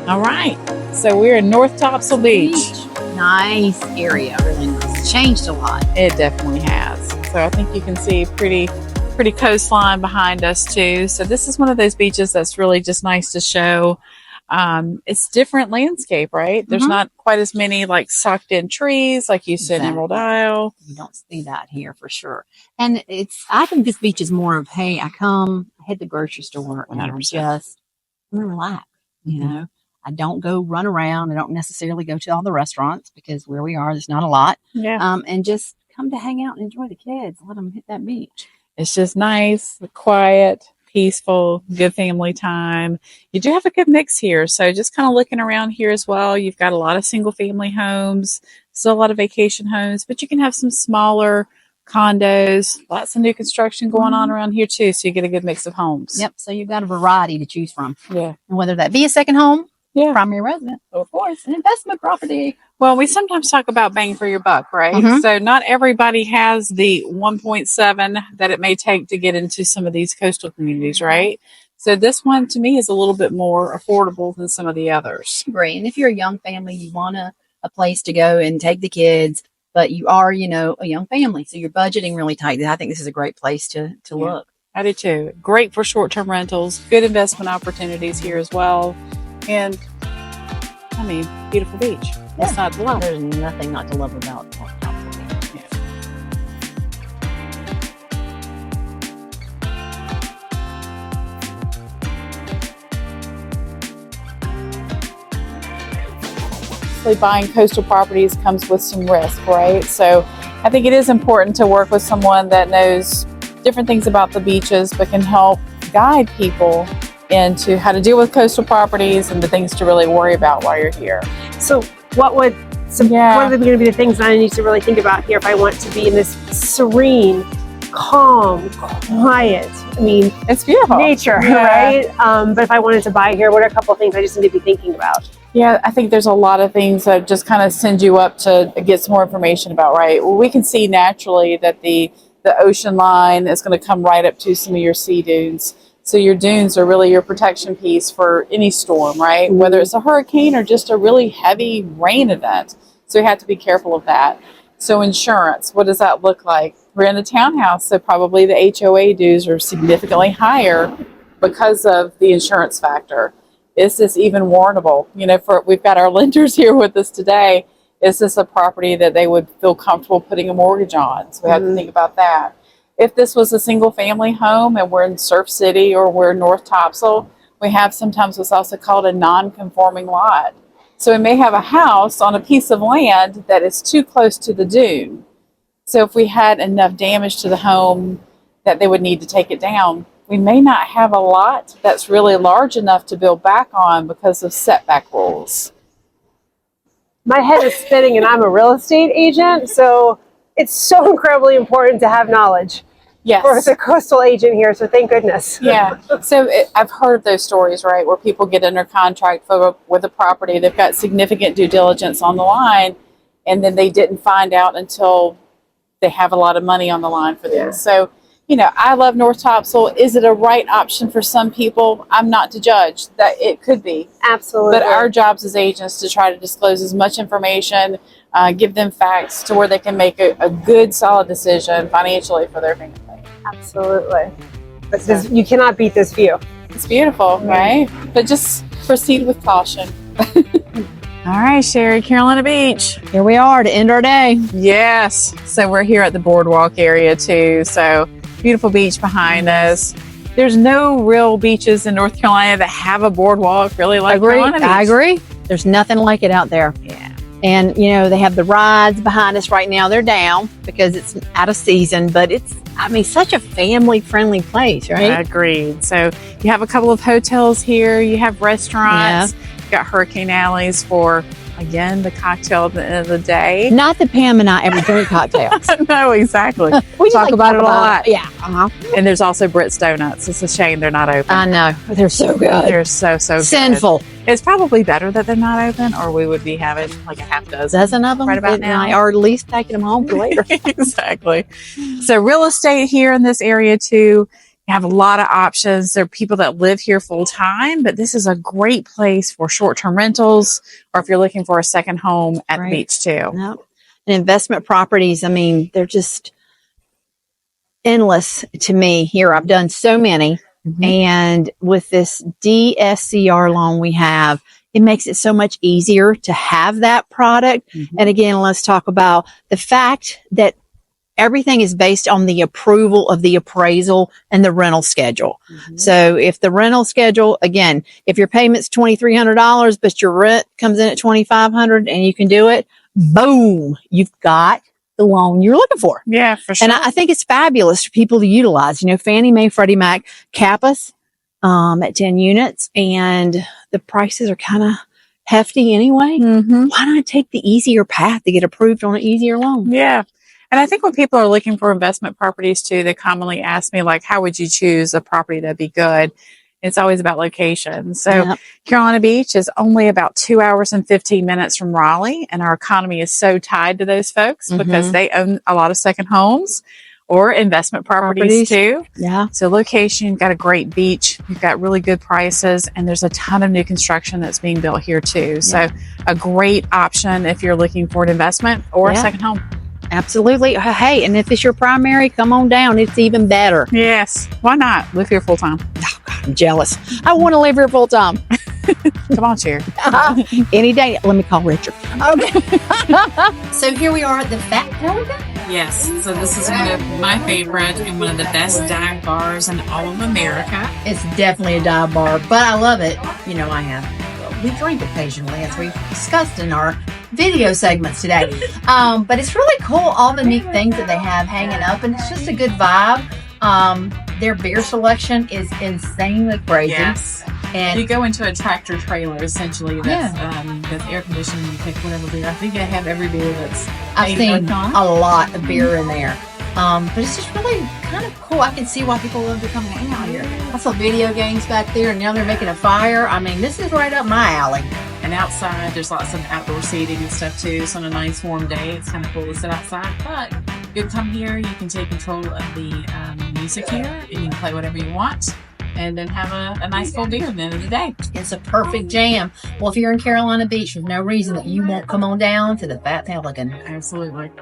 All right, so we're in North Topsail Beach. Nice area, really nice. It's changed a lot. It definitely has. So I think you can see pretty coastline behind us too. So this is one of those beaches that's really just nice to show. It's different landscape, right? There's not quite as many like socked in trees like you see in Emerald Isle. You don't see that here for sure. And I think this beach is more of, hey, I hit the grocery store and I'm just going to relax, you know. I don't go run around. I don't necessarily go to all the restaurants because where we are, there's not a lot. Yeah. And just come to hang out and enjoy the kids. Let them hit that beach. It's just nice, quiet, peaceful, good family time. You do have a good mix here. So just kind of looking around here as well, you've got a lot of single family homes, still a lot of vacation homes, but you can have some smaller condos, lots of new construction going on around here too. So you get a good mix of homes. Yep. So you've got a variety to choose from. Yeah. And whether that be a second home, primary residence, or of course, an investment property. Well, we sometimes talk about bang for your buck, right? So not everybody has the 1.7 that it may take to get into some of these coastal communities, right? So this one to me is a little bit more affordable than some of the others. Great. And if you're a young family, you want a place to go and take the kids, but you are, you know, a young family, so you're budgeting really tight. I think this is a great place to look. I do too. Great for short-term rentals, good investment opportunities here as well. And I mean, beautiful beach. It's not to love. There's nothing not to love about Topsail Beach. Buying coastal properties comes with some risk, right? So I think it is important to work with someone that knows different things about the beaches, but can help guide people into how to deal with coastal properties and the things to really worry about while you're here. So what are going to be the things that I need to really think about here if I want to be in this serene, calm, quiet, I mean, it's beautiful nature, right? But if I wanted to buy here, what are a couple of things I just need to be thinking about? Yeah, I think there's a lot of things that just kind of send you up to get some more information about, right? Well, we can see naturally that the ocean line is going to come right up to some of your sea dunes. So your dunes are really your protection piece for any storm, right? Whether it's a hurricane or just a really heavy rain event. So you have to be careful of that. So insurance, what does that look like? We're in a townhouse, so probably the HOA dues are significantly higher because of the insurance factor. Is this even warrantable? You know, we've got our lenders here with us today. Is this a property that they would feel comfortable putting a mortgage on? So we have to think about that. If this was a single family home and we're in Surf City or we're in North Topsail, we have sometimes what's also called a non-conforming lot. So we may have a house on a piece of land that is too close to the dune. So if we had enough damage to the home that they would need to take it down, we may not have a lot that's really large enough to build back on because of setback rules. My head is spinning and I'm a real estate agent, so it's so incredibly important to have knowledge. Yes. For the coastal agent here, so thank goodness. Yeah. So I've heard of those stories, right, where people get under contract with a property. They've got significant due diligence on the line, and then they didn't find out until they have a lot of money on the line for this. Yeah. So, you know, I love North Topsail. Is it a right option for some people? I'm not to judge. That it could be. Absolutely. But our jobs as agents to try to disclose as much information, give them facts to where they can make a good, solid decision financially for their family. Absolutely. But you cannot beat this view. It's beautiful, right? But just proceed with caution. All right, Sherry, Carolina Beach. Here we are to end our day. Yes. So we're here at the boardwalk area too. So beautiful beach behind us. There's no real beaches in North Carolina that have a boardwalk really like Carolina Beach. I agree. There's nothing like it out there. Yeah. And, you know, they have the rides behind us right now. They're down because it's out of season, but it's, I mean, such a family-friendly place, right? Agreed. So you have a couple of hotels here. You have restaurants. Yeah. You've got Hurricane Alleys for, again, the cocktail at the end of the day. Not that Pam and I ever drink cocktails. No, exactly. We talk about it a lot. Yeah. And there's also Britt's Donuts. It's a shame they're not open. I know. They're so good. They're so sinful. Good. It's probably better that they're not open, or we would be having like a half dozen of them right about now. Or at least taking them home for later. Exactly. So real estate here in this area too. You have a lot of options. There are people that live here full time, but this is a great place for short-term rentals, or if you're looking for a second home at the beach too. Yep. And investment properties, I mean, they're just endless to me here. I've done so many. And with this DSCR loan we have, it makes it so much easier to have that product. And again, let's talk about the fact that everything is based on the approval of the appraisal and the rental schedule. So if the rental schedule, again, if your payment's $2,300, but your rent comes in at $2,500 and you can do it, boom, you've got the loan you're looking for. Yeah, for sure. And I think it's fabulous for people to utilize. You know, Fannie Mae, Freddie Mac cap us at 10 units, and the prices are kind of hefty anyway. Why not take the easier path to get approved on an easier loan? Yeah. And I think when people are looking for investment properties too, they commonly ask me, like, how would you choose a property that'd be good? It's always about location. So Carolina Beach is only about 2 hours and 15 minutes from Raleigh. And our economy is so tied to those folks because they own a lot of second homes or investment properties too. Yeah. So location, you've got a great beach. You've got really good prices. And there's a ton of new construction that's being built here too. So a great option if you're looking for an investment or a second home. Absolutely. Hey, and if it's your primary, come on down. It's even better. Yes. Why not live here full time? Oh, God, I'm jealous. I want to live here full time. Come on, Cher. Any day. Let me call Richard. Okay. So here we are at the Fat Pelican. Yes. So this is one of my favorite and one of the best dive bars in all of America. It's definitely a dive bar, but I love it. You know, we drink occasionally, as we've discussed in our video segments today. But it's really cool, all the neat things that they have hanging up, and it's just a good vibe. Their beer selection is insanely crazy. Yes. And you go into a tractor trailer, essentially, that's air conditioned, and you pick whatever beer. I think they have every beer that's I've seen a lot of beer in there. But it's just really kind of cool. I can see why people love to come hang out here. I saw video games back there, and now they're making a fire. I mean, this is right up my alley. And outside, there's lots of outdoor seating and stuff too. So on a nice warm day, it's kind of cool to sit outside. But you come here, you can take control of the music here, and you can play whatever you want, and then have a nice cold beer at the end of the day. It's a perfect jam. Well, if you're in Carolina Beach, there's no reason that you won't come on down to the Fat Pelican. Absolutely.